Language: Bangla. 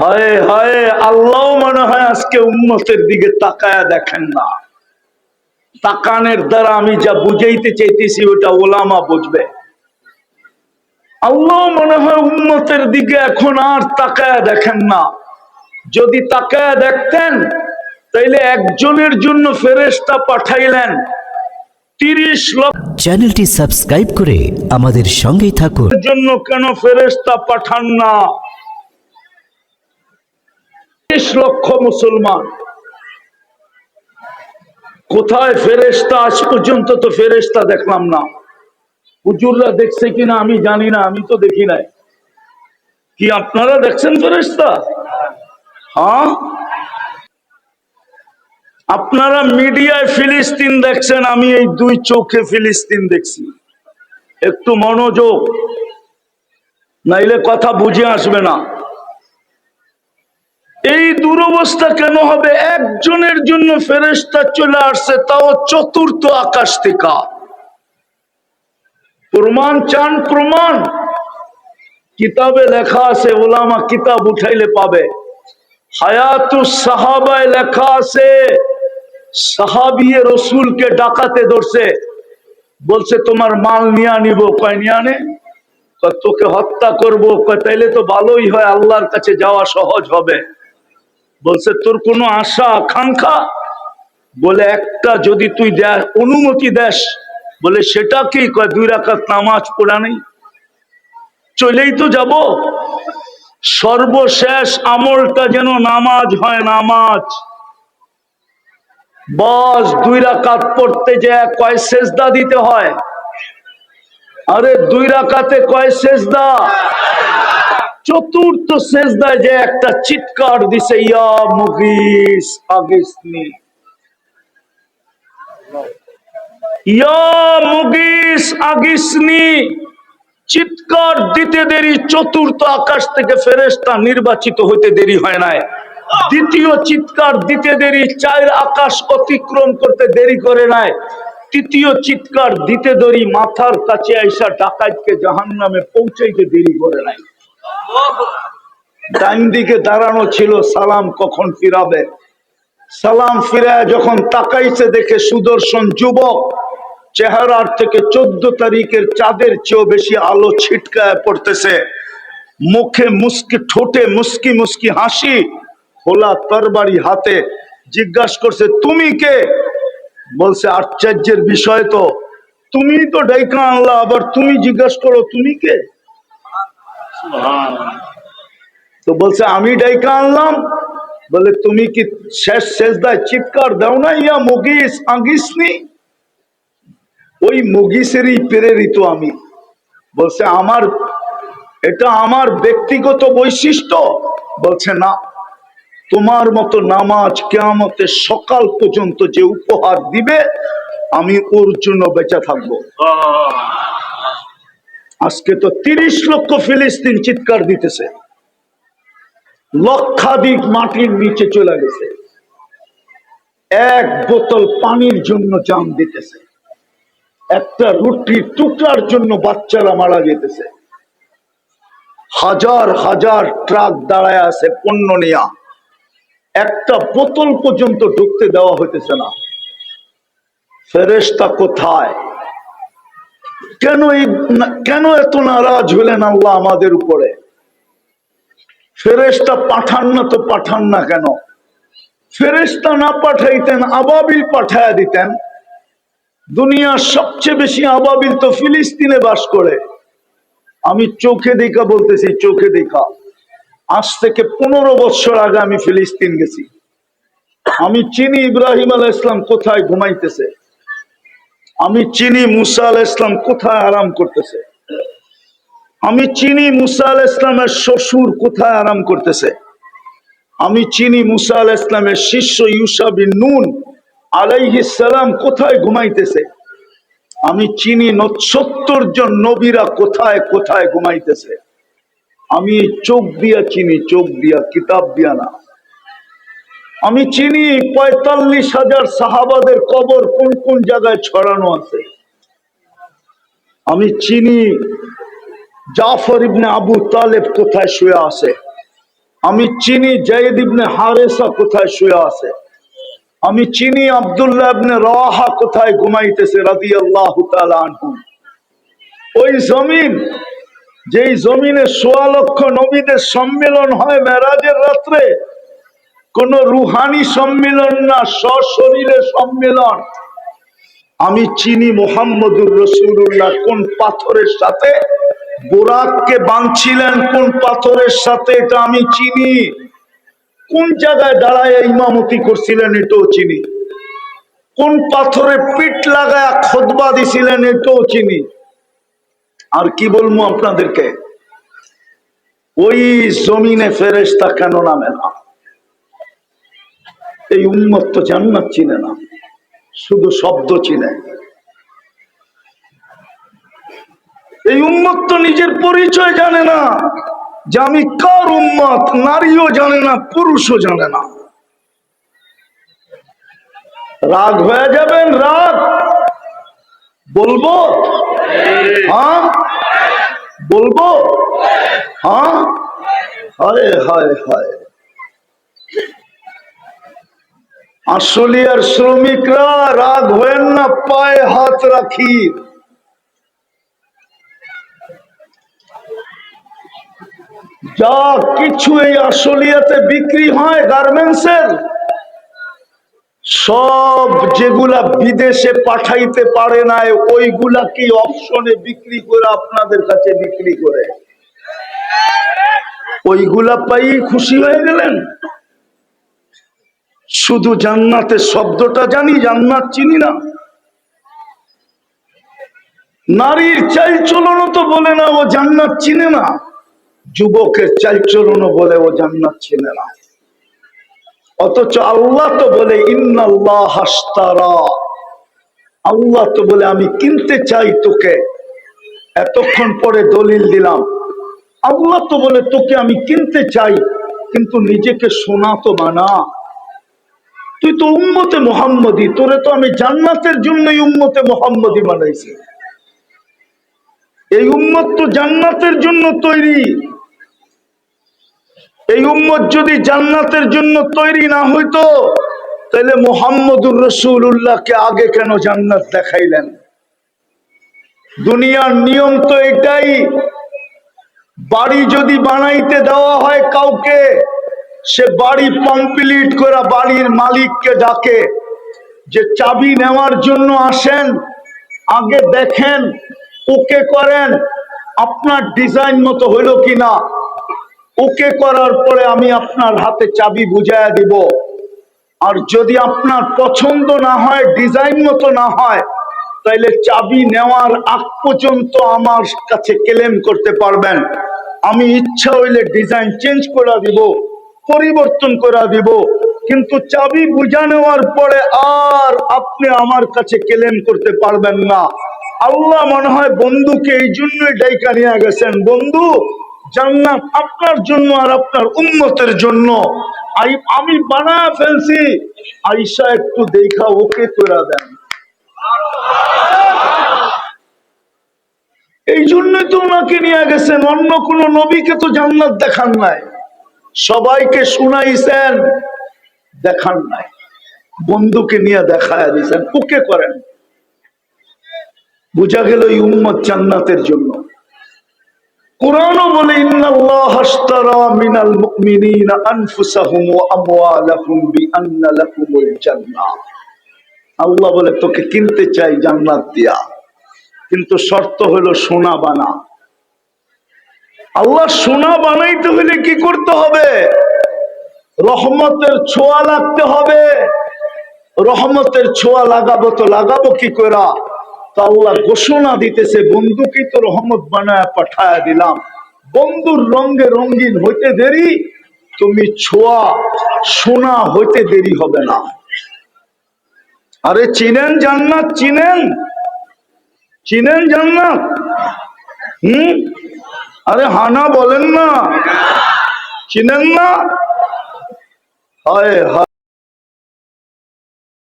হায় হায়, আল্লাহ মনে হয় আজকে উম্মতের দিকে তাকায়া দেখেন না। তাকানের দ্বারা আমি যা বুঝাইতে চাইতেছি ওটা ওলামা বুঝবে। আল্লাহ মনে হয় উম্মতের দিকে এখন আর তাকায়া দেখেন না। যদি তাকায়া দেখতেন তাইলে একজনের জন্য ফেরেশতা পাঠাইলেন 30 লক্ষ চ্যানেলটি সাবস্ক্রাইব করে আমাদের সঙ্গেই থাকুন। জন্য কেন ফেরেশতা পাঠান না? 30 লক্ষ মুসলমান কোথায় ফেরেশতা? আজ পর্যন্ত তো ফেরেশতা দেখলাম না। হুজুররা দেখছে কিনা আমি জানি না, আমি তো দেখি নাই। কি আপনারা দেখছেন ফেরেশতা? হ্যাঁ, আপনারা মিডিয়ায় ফিলিস্তিন দেখছেন, আমি এই দুই চোখে ফিলিস্তিন দেখছি। একটু মনোযোগ, নাইলে কথা বুঝে আসবে না। এই দুরবস্থা কেন হবে? একজনের জন্য ফেরেশতা চলে আসছে, তাও চতুর্থ আকাশ থেকে। প্রমাণ চান? প্রমাণ কিতাবে লেখা আছে, ওলামা কিতাব উঠাইলে পাবে। হায়াতুস সাহাবায় লেখা আছে, সাহাবিয়ে রসুলকে ডাকাতে ধরছে, বলছে তোমার মাল নিয়ে নিব। কয় নিয়ে আনে? তোকে হত্যা করবো। তাইলে তো ভালোই হয়, আল্লাহর কাছে যাওয়া সহজ হবে। বলছে তোর কোনো আশা আকাঙ্ক্ষা? বলে একটা, যদি তুই অনুমতি দেস। বলে সেটা কি? কয় 2 রাকাত নামাজ পড়া নেই, চলেই তো যাব। সর্বশেষ আমলটা যেন নামাজ হয়, নামাজ। বস 2 রাকাত পড়তে যায় কয় সেজদা দিতে হয়? আরে 2 রাকাতে কয় সেজদা? চতুর্থ সেজদায় যে একটা চিৎকার দিছে, ইয়া মুগিস আগিসনি, ইয়া মুগিস আগিসনি। চিৎকার দিতে দেরি, চতুর্থ আকাশ থেকে ফেরেশতা নির্বাচিত হইতে দেরি হয় নাই। দ্বিতীয় চিৎকার দিতে দেরি, 4 আকাশ অতিক্রম করতে দেরি করে নাই। তৃতীয় চিৎকার দিতে দেরি, মাথার কাছে আইসা ডাকাতকে জাহান্নামে পৌঁছাইতে দেরি করে নাই। ডাইন দিকে দাঁড়ানো ছিল, সালাম কখন ফিরাবে। সালাম ফিরায় যখন তাকাইছে, দেখে সুদর্শন যুবক, চেহারার থেকে 14 তারিখের চাঁদের চেয়েও বেশি আলো ছিটকায় পড়তেছে। মুখে মুস্কি, ঠোঁটে মুস্কি মুস্কি হাসি, খোলা তরবারি হাতে। জিজ্ঞাসা করছে তুমি কে? বলছে আশ্চর্যের বিষয় তো, তুমি তো ডাইকা আনলা, আবার তুমি জিজ্ঞাসা করো তুমি কে? তো বলছে আমি ডাইকা আনলাম। বলে তুমি কি শেষ সেজদায় চিৎকার দাও না, ইয়া মুগিস আগিসনি? ওই মুগিসেরই প্রেরিত আমি। বলছে আমার এটা আমার ব্যক্তিগত বৈশিষ্ট্য? বলছে না, তোমার মতো নামাজ কিয়ামতের সকাল পর্যন্ত যে উপহার দিবে, আমি ওর জন্য বেঁচে থাকবো। আজকে তো 30 লক্ষ ফিলিস্তিন চিৎকার দিতেছে, লক্ষাধিক মাটির নিচে চলে গেছে, এক বোতল পানির জন্য জান দিতেছে, একটা রুটির টুকরার জন্য বাচ্চারা মারা যেতেছে, হাজার হাজার ট্রাক দাঁড়ায় আছে পণ্য নিয়া, একটা বোতল পর্যন্ত ঢুকতে দেওয়া হইতেছে না। ফেরেশতা কোথায়? কেন এত নারাজ হলেন আল্লাহ আমাদের উপরে? ফেরেশতা পাঠান না তো পাঠান না কেন? ফেরেশতা না পাঠাইতেন, আবাবিল পাঠায়া দিতেন। দুনিয়ার সবচেয়ে বেশি আবাবিল তো ফিলিস্তিনে বাস করে। আমি চোখে দেখা বলতেছি, চোখে দেখা। আজ থেকে 15 বছর আগে আমি ফিলিস্তিন গেছি। আমি চিনি ইব্রাহিম আলাইহিস সালাম কোথায় ঘুমাইতেছে, আমি চিনি মুসা আলাইহিস সালাম কোথায় আরাম করতেছে, আমি চিনি মুসা আলাইহিস সালামের শ্বশুর কোথায় আরাম করতেছে, আমি চিনি মুসা আলাইহিস সালামের শিষ্য ইউশা বিন নুন আলাইহিস সালাম কোথায় ঘুমাইতেছে, আমি চিনি 70 জন নবীরা কোথায় কোথায় ঘুমাইতেছে। আমি চোখ দিয়া চিনি, চোখ দিয়া, কিতাব দিয়া না। আমি চিনি 45,000 সাহাবাদের কবর কোন কোন জায়গায় ছড়ানো আছে। আমি চিনি জাফর ইবনে আবু তালেব কোথায় শুয়ে আছে। আমি চিনি যায়েদ ইবনে হারেসা কোথায় শুয়ে আছে, আমি চিনি আব্দুল্লাহ ইবনে রাওয়াহা কোথায় ঘুমাইতেছে রাদিয়াল্লাহু তাআলা আনহু। ওই জমিন, যেই জমিনে ১৬ লক্ষ নবীদের সম্মেলন হয় মেরাজের রাত্রে, কোন রুহানি সম্মেলন না, সশরীরে সম্মেলন। আমি চিনি মুহাম্মদুর রাসূলুল্লাহ কোন পাথরের সাথে বুরাককে বাঁধছিলেন, কোন পাথরের সাথে এটা আমি চিনি। কোন জায়গায় দাঁড়ায় ইমামতি করছিলেন এটাও চিনি। কোন পাথরে পিঠ লাগায় খুতবা দিছিলেন এটাও চিনি। আর কি বলবো আপনাদেরকে, ওই জমিনে ফেরেশতা কেন নামে না? এই উম্মত তো জান্নাত চিনে না, শুধু শব্দ চিনে। এই উম্মত তো নিজের পরিচয় জানে না, যে আমি কার উম্মত। নারীও জানে না, পুরুষও জানে না। রাগ হয়ে যাবেন, রাগ বলবো? হ্যাঁ বলবো? হ্যাঁ, হায় হায় হায়। আশুলিয়ার শ্রমিকরা রাগ হয়েন না, পায়ে হাত রাখি। যা কিছু এই আশুলিয়াতে বিক্রি হয় গার্মেন্টসের, সব যেগুলা বিদেশে পাঠাইতে পারে নাই ওইগুলা কি অপশনে বিক্রি করে আপনাদের কাছে বিক্রি করে, ওইগুলা পাই খুশি হয়ে গেলেন। শুধু জান্নাতের শব্দটা জানি, জান্নাত চিনি না। নারীর চালচলনও তো বলে না ও জান্নাত চিনে না, যুবকের চালচলনও বলে ও জান্নাত চিনে না। অথচ আল্লাহ তো বলে ইন্নাল্লাহ আশতারা, আল্লাহ তো বলে আমি কিনতে চাই তোকে। এতক্ষণ পরে দলিল দিলাম, আল্লাহ তো বলে তোকে আমি কিনতে চাই, কিন্তু নিজেকে সোনা তো বানা। তুই তো উম্মতে মুহাম্মদী, তোরে তো আমি জান্নাতের জন্যই উম্মতে মুহাম্মদী বানাইছি। এই উম্মত তো জান্নাতের জন্য তৈরি। এই উম্মত যদি জান্নাতের জন্য তৈরি না হইতো, তাহলে মুহাম্মদুর রাসূলুল্লাহকে আগে কেন জান্নাত দেখাইলেন? দুনিয়ার নিয়ম তো এটাই, বাড়ি যদি বানাইতে দেওয়া হয় কাউকে, সে বাড়ি কমপ্লিট করে বাড়ির মালিককে ডাকে যে চাবি নেওয়ার জন্য আসেন, আগে দেখেন, ওকে করেন আপনার ডিজাইন মতো হইল কিনা। ওকে করার পরে আমি আপনার হাতে চাবি বুঝাইয়া দিব। আর যদি আপনার পছন্দ না হয়, ডিজাইন মতো না হয়, তাইলে চাবি নেওয়ার আগ পর্যন্ত আমার কাছে ক্লেম করতে পারবেন। আমি ইচ্ছা হইলে ডিজাইন চেঞ্জ করে দিব, পরিবর্তন করে দিব, কিন্তু চাবি বুঝা নেওয়ার পরে আর আপনি আমার কাছে ক্লেম করতে পারবেন না। আল্লাহ মনে হয় বন্ধুকে এই জন্যই ডাইকা নিয়ে গেছেন, বন্ধু জান্নাত আপনার জন্য আর আপনার উম্মতের জন্য আমি বানায় ফেলছি, আইসা একটু দেখা ওকে করে দেন। এই জন্যই তো ওনাকে নিয়ে গেছেন, অন্য কোন নবীকে তো জান্নাত দেখান নাই, সবাইকে শুনাইছেন, দেখান নাই। বন্ধুকে নিয়ে দেখায় দিয়েছেন, ওকে করেন। বুঝা গেল এই উম্মত জান্নাতের জন্য। কুরআনও বলে ইন্নাল্লাহ আশতারা মিনাল মুমিনিনা আনফুসাহুম ওয়া আমওয়ালাহুম বিআন্না লাহুমুল জান্নাহ। আল্লাহ বলে তোকে কিনতে চাই জান্নাত দিয়া, কিন্তু শর্ত হলো সোনা বানা। আল্লাহ সোনা বানাইতে হলে কি করতে হবে? রহমতের ছোঁয়া লাগতে হবে। রহমতের ছোঁয়া লাগাবো তো লাগাবো কি করে? তো আল্লাহ ঘোষণা দিতেছে, বন্ধুকে তো রহমত বানায় পাঠায় দিলাম, বন্ধুর রঙে রঙিন হইতে দেরি, তুমি ছোঁয়া সোনা হইতে দেরি হবে না। আরে চিনেন জান্নাত? চিনেন? চিনেন জান্নাত? আরে হানা বলেন না, চিনেন না? হায় হায়।